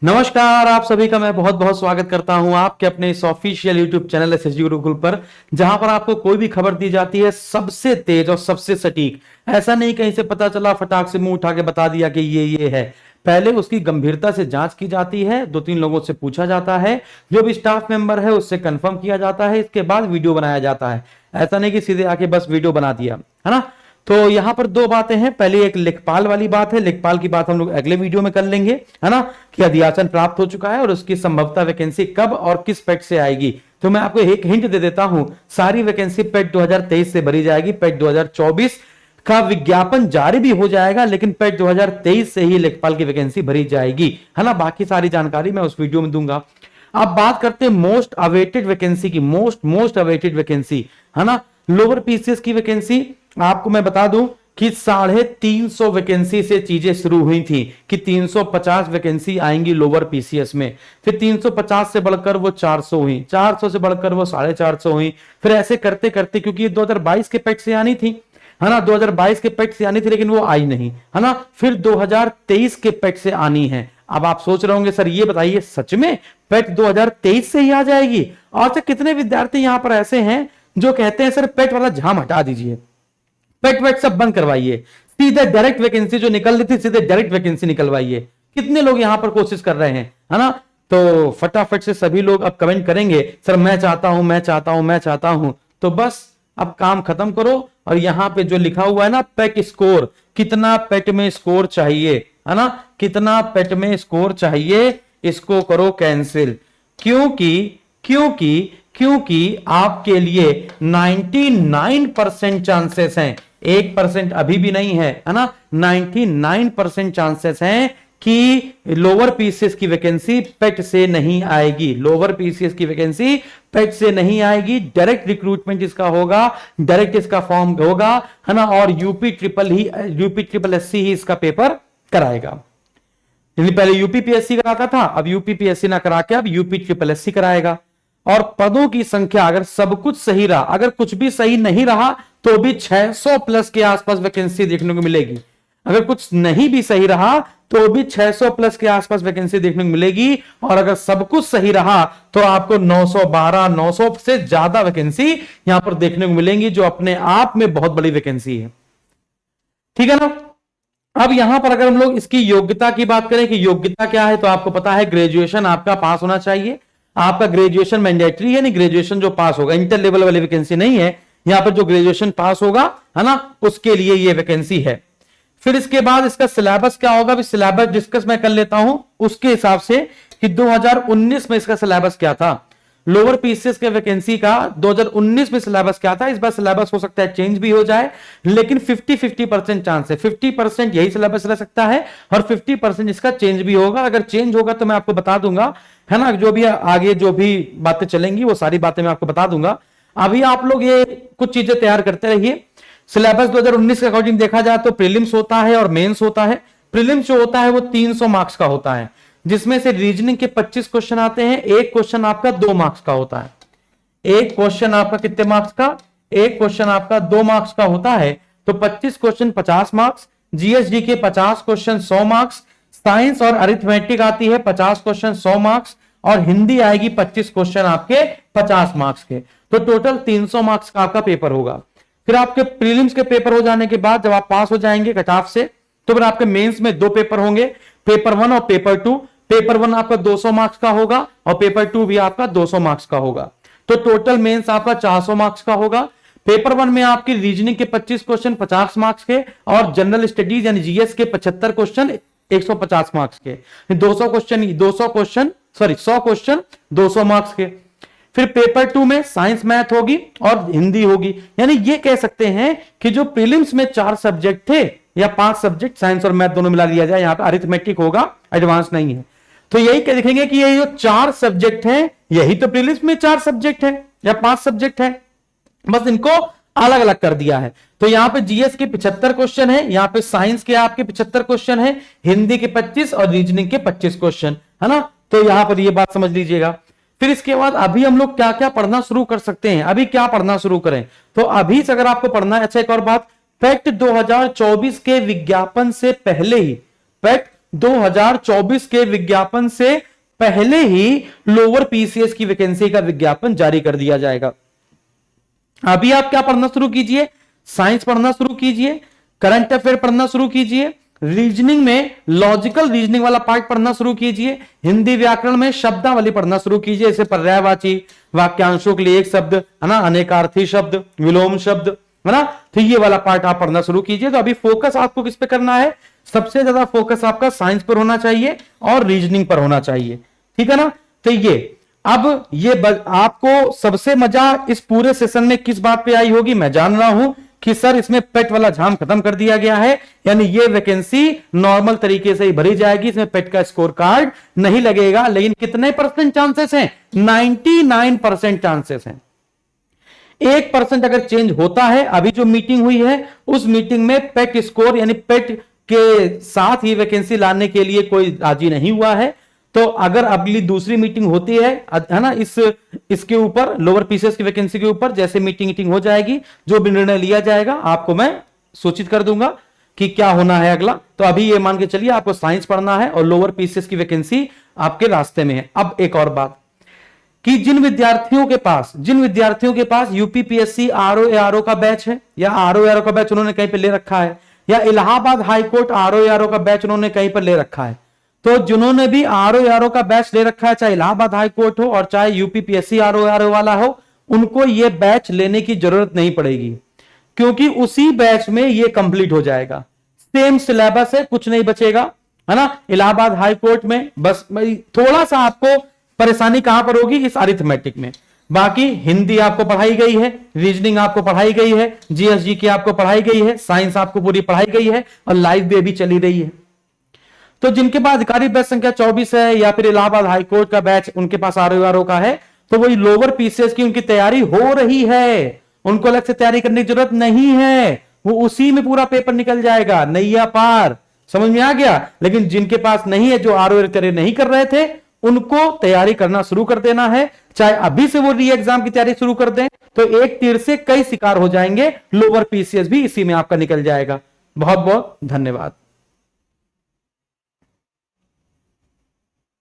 नमस्कार, आप सभी का मैं बहुत बहुत स्वागत करता हूं आपके अपने इस official YouTube channel SSG Gurukul पर, जहां पर आपको कोई भी खबर दी जाती है सबसे तेज और सबसे सटीक। ऐसा नहीं कहीं से पता चला फटाक से मुंह उठा के बता दिया कि ये है। पहले उसकी गंभीरता से जांच की जाती है, 2-3 लोगों से पूछा जाता है, जो भी स्टाफ मेंबर है उससे कंफर्म किया जाता है, इसके बाद वीडियो बनाया जाता है। ऐसा नहीं कि सीधे आके बस वीडियो बना दिया, है ना। तो यहां पर दो बातें हैं। पहले एक लेखपाल वाली बात है, लेखपाल की बात हम लोग अगले वीडियो में कर लेंगे, है ना, कि अधियाचन प्राप्त हो चुका है और उसकी संभवतः वैकेंसी कब और किस पेट से आएगी। तो मैं आपको एक हिंट दे देता हूं, सारी वैकेंसी पेट 2023 से भरी जाएगी। पेट 2024 का विज्ञापन जारी भी हो जाएगा, लेकिन पेट 2023 से ही लेखपाल की वैकेंसी भरी जाएगी, है ना। बाकी सारी जानकारी मैं उस वीडियो में दूंगा। अब बात करते हैं मोस्ट अवेटेड वैकेंसी की, मोस्ट अवेटेड वैकेंसी, है ना। लोअर पीसीएस की वैकेंसी आपको मैं बता दूं कि 350 वैकेंसी से चीजें शुरू हुई थी कि 350 वैकेंसी आएंगी लोअर पीसीएस में। फिर 350 से बढ़कर वो 400 हुई, 400 से बढ़कर वो 450 हुई। फिर ऐसे करते करते, क्योंकि ये 2022 के पेट से आनी थी, है ना, 2022 के पेट से आनी थी, लेकिन वो आई नहीं, है ना। फिर 2023 के पेट से आनी है। अब आप सोच रहे होंगे, सर ये बताइए सच में पेट 2023 से ही आ जाएगी? और से कितने विद्यार्थी यहां पर ऐसे हैं जो कहते हैं सर पेट वाला झाम हटा दीजिए, पेट वेट सब बंद करवाइए, सीधे डायरेक्ट वैकेंसी जो निकल रही थी सीधे डायरेक्ट वैकेंसी निकलवाइए। कितने लोग यहां पर कोशिश कर रहे हैं, है ना। तो फटाफट से सभी लोग अब कमेंट करेंगे, सर मैं चाहता हूं, मैं चाहता हूं, मैं चाहता हूं। तो बस अब काम खत्म करो और यहां पे जो लिखा हुआ है ना पेट स्कोर, कितना पेट में स्कोर चाहिए, है ना, कितना पेट में स्कोर चाहिए, इसको करो कैंसिल। क्योंकि क्योंकि क्योंकि आपके लिए 99% चांसेस हैं, 1% अभी भी नहीं है, है ना। 99% चांसेस हैं कि लोअर पीसीएस की वैकेंसी पेट से नहीं आएगी, लोअर पीसीएस की वैकेंसी पेट से नहीं आएगी। डायरेक्ट रिक्रूटमेंट इसका होगा, डायरेक्ट इसका फॉर्म होगा, है ना। और यूपी ट्रिपल एससी ही इसका पेपर कराएगा। पहले यूपीपीएससी कराता था, अब यूपीपीएससी ना करा के अब यूपी ट्रिपल एससी कराएगा। और पदों की संख्या अगर सब कुछ सही रहा, अगर कुछ भी सही नहीं रहा तो भी 600 प्लस के आसपास वैकेंसी देखने को मिलेगी। अगर कुछ नहीं भी सही रहा तो भी 600 प्लस के आसपास वैकेंसी देखने को मिलेगी। और अगर सब कुछ सही रहा तो आपको 912 900 से ज्यादा वैकेंसी यहां पर देखने को मिलेंगी, जो अपने आप में बहुत बड़ी वैकेंसी है, ठीक है ना। अब यहां पर अगर हम लोग इसकी योग्यता की बात करें कि योग्यता क्या है, तो आपको पता है ग्रेजुएशन आपका पास होना चाहिए। आपका ग्रेजुएशन मैंडेटरी है, नहीं ग्रेजुएशन जो पास होगा, इंटर लेवल वाली वैकेंसी नहीं है यहां पर, जो ग्रेजुएशन पास होगा, है ना, उसके लिए ये वैकेंसी है। फिर इसके बाद इसका सिलेबस क्या होगा, भी सिलेबस डिस्कस मैं कर लेता हूं उसके हिसाब से कि 2019 में इसका सिलेबस क्या था। लोअर पीसीएस के वैकेंसी का 2019 में सिलेबस क्या था, इस बार सिलेबस हो सकता है चेंज भी हो जाए, लेकिन 50-50% चांस है, 50% यही सिलेबस रह सकता है और 50% इसका चेंज भी होगा। अगर चेंज होगा तो मैं आपको बता दूंगा, है ना, जो भी आगे जो भी बातें चलेंगी वो सारी बातें मैं आपको बता दूंगा। अभी आप लोग ये कुछ चीजें तैयार करते रहिए। सिलेबस 2019 के अकॉर्डिंग देखा जाए तो प्रीलिम्स होता है और मेंस होता है। प्रीलिम्स जो होता है वो 300 मार्क्स का होता है, जिसमें से रीजनिंग के 25 क्वेश्चन आते हैं, एक क्वेश्चन आपका 2 मार्क्स का होता है। एक क्वेश्चन आपका कितने मार्क्स का, एक क्वेश्चन आपका 2 मार्क्स का होता है। तो 25 क्वेश्चन 50 मार्क्स, जीएसडी के 50 क्वेश्चन 100 मार्क्स, साइंस और अरिथमेटिक आती है 50 क्वेश्चन 100 मार्क्स, और हिंदी आएगी 25 क्वेश्चन आपके 50 मार्क्स के। तो टोटल 300 मार्क्स का आपका पेपर होगा। फिर आपके प्रीलिम्स के पेपर हो जाने के बाद जब आप पास हो जाएंगे कट ऑफ से, तो फिर आपके मेंस में 2 पेपर होंगे, पेपर 1 और पेपर 2। पेपर 1 आपका 200 मार्क्स का होगा और पेपर 2 भी आपका 200 मार्क्स का होगा। तो टोटल मेंस आपका 400 मार्क्स का होगा। पेपर 1 में आपकी रीजनिंग के 25 क्वेश्चन 50 मार्क्स के, और जनरल स्टडीज यानी जीएस के 75 क्वेश्चन 150 मार्क्स के। 100 क्वेश्चन 200 मार्क्स के। फिर पेपर 2 में साइंस मैथ होगी और हिंदी होगी। यानी ये कह सकते हैं कि जो प्रीलिम्स में 4 सब्जेक्ट थे या 5 सब्जेक्ट, साइंस और मैथ दोनों मिला लिया जाए, यहां पे अरिथमेटिक होगा, एडवांस नहीं है। तो यही कह देखेंगे कि ये जो 4 सब्जेक्ट हैं, यही तो प्रीलिम्स में 4 सब्जेक्ट हैं या 5 सब्जेक्ट हैं, बस इनको अलग अलग कर दिया है। तो यहां पे जीएस के 75 क्वेश्चन है, यहां पे साइंस के आपके 75 क्वेश्चन है, हिंदी के 25 और रीजनिंग के 25 क्वेश्चन, है ना। तो यहां पर ये बात समझ लीजिएगा। फिर इसके बाद अभी हम लोग क्या क्या पढ़ना शुरू कर सकते हैं, अभी क्या पढ़ना शुरू करें, तो अभी से अगर आपको पढ़ना है। अच्छा, एक और बात, पेट 2024 के विज्ञापन से पहले ही, पेट 2024 के विज्ञापन से पहले ही लोअर पीसीएस की वैकेंसी का विज्ञापन जारी कर दिया जाएगा। अभी आप क्या पढ़ना शुरू कीजिए, साइंस पढ़ना शुरू कीजिए, करंट अफेयर पढ़ना शुरू कीजिए, रीजनिंग में लॉजिकल रीजनिंग वाला पार्ट पढ़ना शुरू कीजिए, हिंदी व्याकरण में शब्दावली पढ़ना शुरू कीजिए, जैसे पर्यायवाची, वाक्यांशों के लिए एक शब्द है ना, अनेकार्थी शब्द, विलोम शब्द है ना, तो ये वाला पार्ट आप पढ़ना शुरू कीजिए। तो अभी फोकस आपको किस पे करना है, सबसे ज्यादा फोकस आपका साइंस पर होना चाहिए और रीजनिंग पर होना चाहिए, ठीक है ना। तो ये अब ये आपको सबसे मजा इस पूरे सेशन में किस बात पे आई होगी, मैं जान रहा हूं कि सर इसमें पेट वाला झाम खत्म कर दिया गया है, यानी ये वैकेंसी नॉर्मल तरीके से ही भरी जाएगी, इसमें पेट का स्कोर कार्ड नहीं लगेगा। लेकिन कितने परसेंट चांसेस हैं, 99% चांसेस हैं। 1% अगर चेंज होता है, अभी जो मीटिंग हुई है उस मीटिंग में पेट स्कोर यानी पेट के साथ ही वैकेंसी लाने के लिए कोई राजी नहीं हुआ है। तो अगर अगली दूसरी मीटिंग होती है ना, इसके ऊपर लोअर पीसीएस की वैकेंसी के ऊपर जैसे मीटिंग हो जाएगी, जो भी निर्णय लिया जाएगा आपको मैं सूचित कर दूंगा कि क्या होना है अगला। तो अभी ये मान के चलिए आपको साइंस पढ़ना है और लोअर पीसीएस की वैकेंसी आपके रास्ते में है। अब एक और बात कि जिन विद्यार्थियों के पास यूपीपीएससी आरओ का बैच है, या आरओ का बैच उन्होंने कहीं पे ले रखा है, या इलाहाबाद हाईकोर्ट आरओ का बैच उन्होंने कहीं पर ले रखा है, तो जिन्होंने भी आरओ का बैच ले रखा है, चाहे इलाहाबाद हाईकोर्ट हो और चाहे यूपीपीएससी आरओ वाला हो, उनको यह बैच लेने की जरूरत नहीं पड़ेगी, क्योंकि उसी बैच में यह कंप्लीट हो जाएगा। सेम सिलेबस है, कुछ नहीं बचेगा, है ना। इलाहाबाद हाईकोर्ट में बस थोड़ा सा आपको परेशानी कहां पर होगी, इस अरिथमेटिक में। बाकी हिंदी आपको पढ़ाई गई है, रीजनिंग आपको पढ़ाई गई है, जीएसजी की आपको पढ़ाई गई है, साइंस आपको पूरी पढ़ाई गई है और लाइव भी अभी चली रही है। तो जिनके पास अधिकारी बैच संख्या 24 है या फिर इलाहाबाद हाईकोर्ट का बैच उनके पास आरओ का है, तो वही लोअर पीसीएस की उनकी तैयारी हो रही है, उनको अलग से तैयारी करने की जरूरत नहीं है, वो उसी में पूरा पेपर निकल जाएगा, नैया पार। समझ में आ गया। लेकिन जिनके पास नहीं है, जो आरओ तैयारी नहीं कर रहे थे, उनको तैयारी करना शुरू कर देना है। चाहे अभी से वो री एग्जाम की तैयारी शुरू कर दें, तो एक तीर से कई शिकार हो जाएंगे, लोअर पीसीएस भी इसी में आपका निकल जाएगा। बहुत बहुत धन्यवाद।